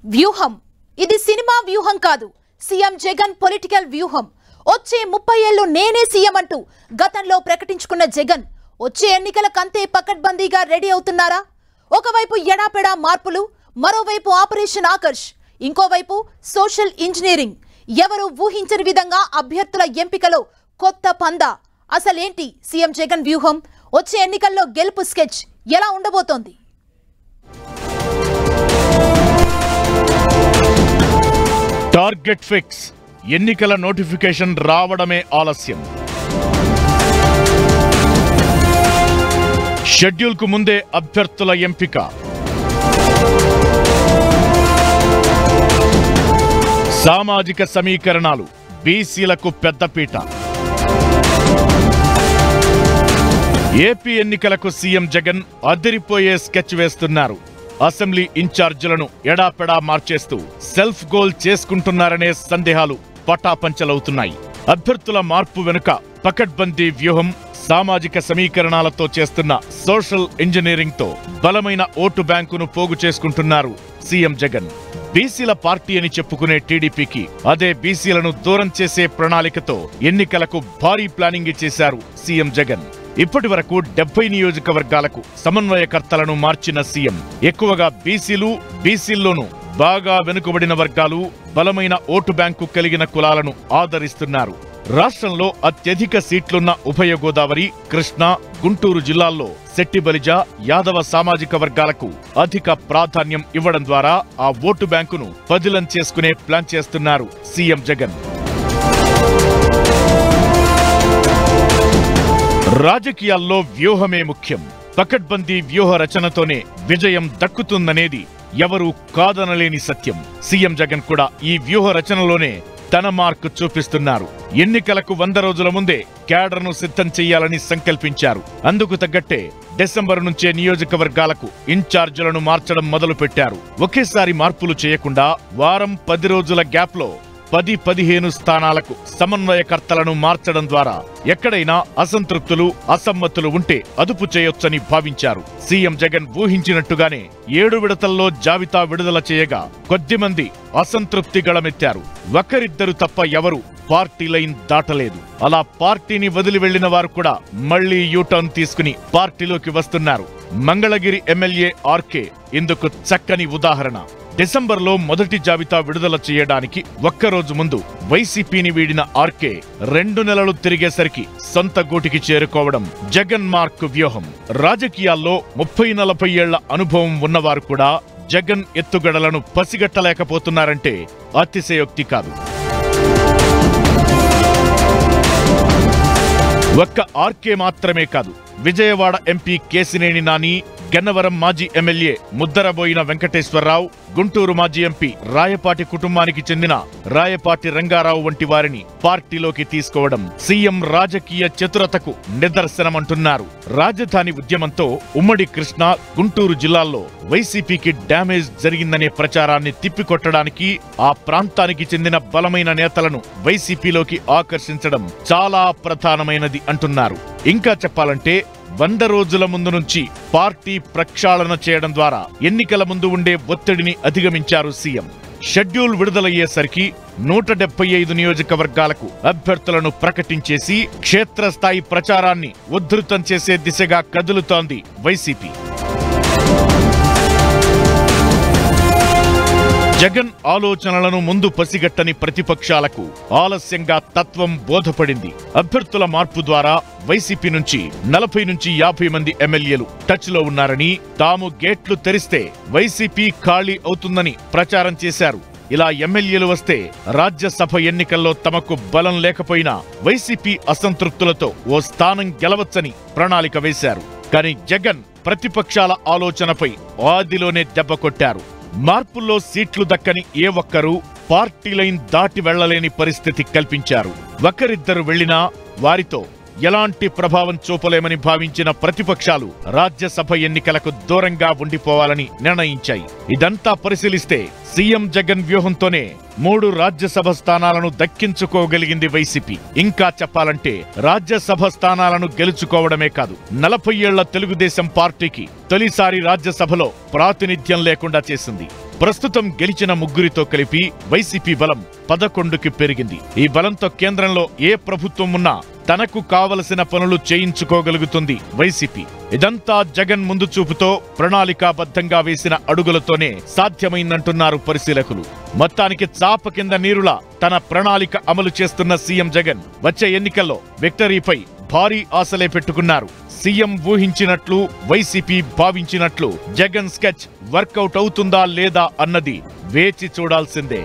వ్యూహం ఇది సినిమా వ్యూహం కాదు. సీఎం జగన్ పొలిటికల్ వ్యూహం. వచ్చే 30 ఏళ్లు నేనే సీఎం అంటూ గతంలో ప్రకటించుకున్న జగన్ వచ్చే ఎన్నికలకంతే పకడ్బందీగా రెడీ అవుతున్నారా? ఒకవైపు ఎడాపెడా మార్పులు, మరోవైపు ఆపరేషన్ ఆకర్ష్, ఇంకోవైపు సోషల్ ఇంజనీరింగ్. ఎవరు ఊహించని విధంగా అభ్యర్థుల ఎంపికలో కొత్త పందా. అసలేంటి సీఎం జగన్ వ్యూహం? వచ్చే ఎన్నికల్లో గెలుపు స్కెచ్ ఎలా ఉండబోతోంది? Target fix. ఎన్నికల నోటిఫికేషన్ రావడమే ఆలస్యం. షెడ్యూల్కు ముందే అభ్యర్థుల ఎంపిక. సామాజిక సమీకరణాలు, బీసీలకు పెద్దపీట. ఏపీ ఎన్నికలకు సీఎం జగన్ అదిరిపోయే స్కెచ్ వేస్తున్నారు. అసెంబ్లీ ఇన్ఛార్జీలను ఎడాపెడా మార్చేస్తూ సెల్ఫ్ గోల్ చేసుకుంటున్నారనే సందేహాలు పటాపంచలవుతున్నాయి. అభ్యర్థుల మార్పు వెనుక పకడ్బందీ వ్యూహం, సామాజిక సమీకరణాలతో చేస్తున్న సోషల్ ఇంజనీరింగ్ తో బలమైన ఓటు బ్యాంకును పోగు చేసుకుంటున్నారు సీఎం జగన్. బీసీల పార్టీ అని చెప్పుకునే టీడీపీకి అదే బీసీలను దూరం చేసే ప్రణాళికతో ఎన్నికలకు భారీ ప్లానింగ్ చేశారు సీఎం జగన్. ఇప్పటి వరకు 70 నియోజకవర్గాలకు సమన్వయకర్తలను మార్చిన సీఎం ఎక్కువగా బీసీల్లోనూ బాగా వెనుకబడిన వర్గాలు, బలమైన ఓటు బ్యాంకు కలిగిన కులాలను ఆదరిస్తున్నారు. రాష్ట్రంలో అత్యధిక సీట్లున్న ఉభయ గోదావరి, కృష్ణా, గుంటూరు జిల్లాల్లో శెట్టి బలిజ, యాదవ సామాజిక వర్గాలకు అధిక ప్రాధాన్యం ఇవ్వడం ద్వారా ఆ ఓటు బ్యాంకును పదిలం చేసుకునే ప్లాన్ చేస్తున్నారు సీఎం జగన్. రాజకీయాల్లో వ్యూహమే ముఖ్యం. పకడ్బందీ వ్యూహ రచనతోనే విజయం దక్కుతుందనేది ఎవరూ కాదనలేని సత్యం. సీఎం జగన్ కూడా ఈ వ్యూహ రచనలోనే తన మార్కు చూపిస్తున్నారు. ఎన్నికలకు 100 రోజుల ముందే క్యాడర్ను సిద్ధం చెయ్యాలని సంకల్పించారు. అందుకు తగ్గట్టే డిసెంబర్ నుంచే నియోజకవర్గాలకు ఇన్ఛార్జీలను మార్చడం మొదలుపెట్టారు. ఒకేసారి మార్పులు చేయకుండా వారం 10 రోజుల గ్యాప్లో 10-15 స్థానాలకు సమన్వయకర్తలను మార్చడం ద్వారా ఎక్కడైనా అసంతృప్తులు, అసమ్మతులు ఉంటే అదుపు చేయొచ్చని భావించారు. సీఎం జగన్ ఊహించినట్టుగానే 7 విడతల్లో జాబితా విడుదల చేయగా కొద్దిమంది అసంతృప్తి గళమెత్తారు. ఒకరిద్దరు తప్ప ఎవరు పార్టీ లైన్ దాటలేదు. అలా పార్టీని వదిలి వెళ్లిన వారు కూడా మళ్లీ యూటర్న్ తీసుకుని పార్టీలోకి వస్తున్నారు. మంగళగిరి ఎమ్మెల్యే ఆర్కే ఇందుకు చక్కని ఉదాహరణ. డిసెంబర్లో మొదటి జాబితా విడుదల చేయడానికి ఒక్కరోజు ముందు వైసీపీని వీడిన ఆర్కే 2 నెలలు తిరిగేసరికి సొంత గూటికి చేరుకోవడం జగన్ మార్క్ వ్యూహం. రాజకీయాల్లో 30-40 ఏళ్ల అనుభవం ఉన్నవారు కూడా జగన్ ఎత్తుగడలను పసిగట్టలేకపోతున్నారంటే అతిశయోక్తి కాదు. ఒక్క ఆర్కే మాత్రమే కాదు, విజయవాడ ఎంపీ కేసినేని నాని, గన్నవరం మాజీ ఎమ్మెల్యే ముద్దరబోయిన వెంకటేశ్వరరావు, గుంటూరు మాజీ ఎంపీ రాయపాటి కుటుంబానికి చెందిన రాయపాటి రంగారావు వంటి వారిని పార్టీలోకి తీసుకోవడం సీఎం రాజకీయ చతురతకు నిదర్శనమంటున్నారు. రాజధాని ఉద్యమంతో ఉమ్మడి కృష్ణా, గుంటూరు జిల్లాల్లో వైసీపీకి డ్యామేజ్ జరిగిందనే ప్రచారాన్ని తిప్పికొట్టడానికి ఆ ప్రాంతానికి చెందిన బలమైన నేతలను వైసీపీలోకి ఆకర్షించడం చాలా ప్రధానమైనది అంటున్నారు. ఇంకా చెప్పాలంటే 100 రోజుల ముందు నుంచి పార్టీ ప్రక్షాళన చేయడం ద్వారా ఎన్నికల ముందు ఉండే ఒత్తిడిని అధిగమించారు సీఎం. షెడ్యూల్ విడుదలయ్యేసరికి 175 నియోజకవర్గాలకు అభ్యర్థులను ప్రకటించేసి క్షేత్రస్థాయి ప్రచారాన్ని ఉధృతం చేసే దిశగా కదులుతోంది వైసీపీ. జగన్ ఆలోచనలను ముందు పసిగట్టని ప్రతిపక్షాలకు ఆలస్యంగా తత్వం బోధపడింది. అభ్యర్థుల మార్పు ద్వారా వైసీపీ నుంచి 40-50 మంది ఎమ్మెల్యేలు టచ్ లో ఉన్నారని, తాము గేట్లు తెరిస్తే వైసీపీ ఖాళీ అవుతుందని ప్రచారం చేశారు. ఇలా ఎమ్మెల్యేలు వస్తే రాజ్యసభ ఎన్నికల్లో తమకు బలం లేకపోయినా వైసీపీ అసంతృప్తులతో ఓ స్థానం గెలవచ్చని ప్రణాళిక వేశారు. కానీ జగన్ ప్రతిపక్షాల ఆలోచనపై ఆదిలోనే దెబ్బ కొట్టారు. మార్పుల్లో సీట్లు దక్కని ఏ ఒక్కరూ పార్టీ లైన్ దాటి వెళ్లలేని పరిస్థితి కల్పించారు. ఒకరిద్దరు వెళ్లినా వారితో ఎలాంటి ప్రభావం చూపలేమని భావించిన ప్రతిపక్షాలు రాజ్యసభ ఎన్నికలకు దూరంగా ఉండిపోవాలని నిర్ణయించాయి. ఇదంతా పరిశీలిస్తే సీఎం జగన్ వ్యూహంతోనే 3 రాజ్యసభ స్థానాలను దక్కించుకోగలిగింది వైసీపీ. ఇంకా చెప్పాలంటే రాజ్యసభ స్థానాలను గెలుచుకోవడమే కాదు, 40 ఏళ్ల తెలుగుదేశం పార్టీకి తొలిసారి రాజ్యసభలో ప్రాతినిధ్యం లేకుండా చేసింది. ప్రస్తుతం గెలిచిన ముగ్గురితో కలిపి వైసీపీ బలం 11కి పెరిగింది. ఈ బలంతో కేంద్రంలో ఏ ప్రభుత్వం ఉన్నా తనకు కావలసిన పనులు చేయించుకోగలుగుతుంది వైసీపీ. ఇదంతా జగన్ ముందు చూపుతో ప్రణాళికాబద్ధంగా వేసిన అడుగులతోనే సాధ్యమైందంటున్నారు పరిశీలకులు. మొత్తానికి చాప కింద నీరులా తన ప్రణాళిక అమలు చేస్తున్న సీఎం జగన్ వచ్చే ఎన్నికల్లో విక్టరీపై భారీ ఆశలే పెట్టుకున్నారు. సీఎం ఊహించినట్లు, వైసీపీ భావించినట్లు జగన్ స్కెచ్ వర్కౌట్ అవుతుందా లేదా అన్నది వేచి చూడాల్సిందే.